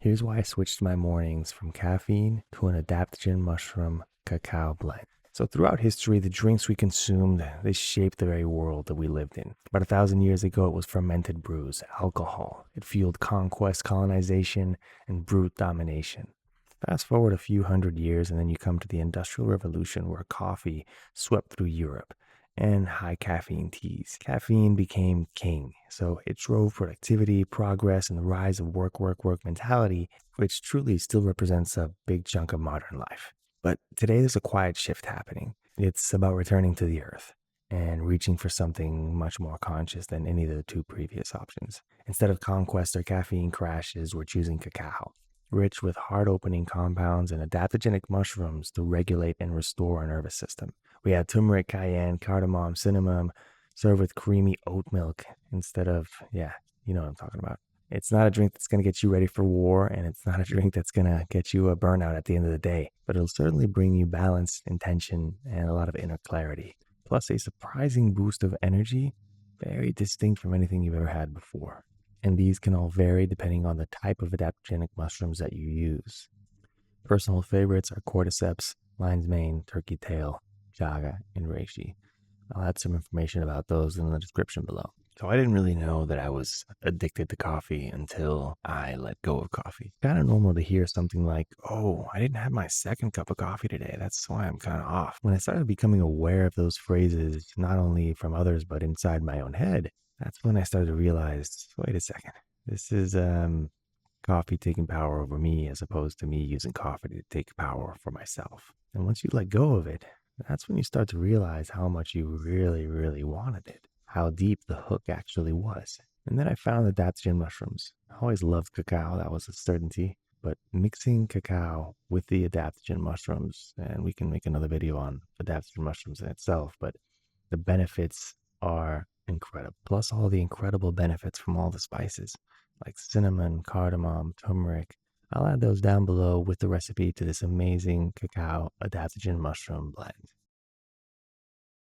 Here's why I switched my mornings from caffeine to an adaptogen mushroom cacao blend. So throughout history, the drinks we consumed, they shaped the very world that we lived in. About 1,000 years ago, it was fermented brews, alcohol. It fueled conquest, colonization, and brute domination. Fast forward a few hundred years, and then you come to the Industrial Revolution, where coffee swept through Europe and high caffeine teas. Caffeine became king. So it drove productivity, progress, and the rise of work mentality, which truly still represents a big chunk of modern life. But today there's a quiet shift happening. It's about returning to the earth and reaching for something much more conscious than any of the two previous options. Instead of conquest or caffeine crashes, we're choosing cacao, rich with heart-opening compounds and adaptogenic mushrooms to regulate and restore our nervous system. We have turmeric, cayenne, cardamom, cinnamon, served with creamy oat milk instead of, you know what I'm talking about. It's not a drink that's going to get you ready for war, and it's not a drink that's going to get you a burnout at the end of the day, but it'll certainly bring you balance, intention, and a lot of inner clarity. Plus a surprising boost of energy, very distinct from anything you've ever had before. And these can all vary depending on the type of adaptogenic mushrooms that you use. Personal favorites are Cordyceps, lion's mane, turkey tail, chaga, and reishi. I'll add some information about those in the description below. So I didn't really know that I was addicted to coffee until I let go of coffee. Kind of normal to hear something like, oh, I didn't have my second cup of coffee today. That's why I'm kind of off. When I started becoming aware of those phrases, not only from others, but inside my own head, that's when I started to realize, wait a second, this is coffee taking power over me as opposed to me using coffee to take power for myself. And once you let go of it, that's when you start to realize how much you really wanted it, how deep the hook actually was. And then I found adaptogen mushrooms. I always loved cacao, that was a certainty, but mixing cacao with the adaptogen mushrooms, and we can make another video on adaptogen mushrooms in itself, but the benefits are incredible. Plus all the incredible benefits from all the spices like cinnamon, cardamom, turmeric. I'll add those down below with the recipe to this amazing cacao adaptogen mushroom blend.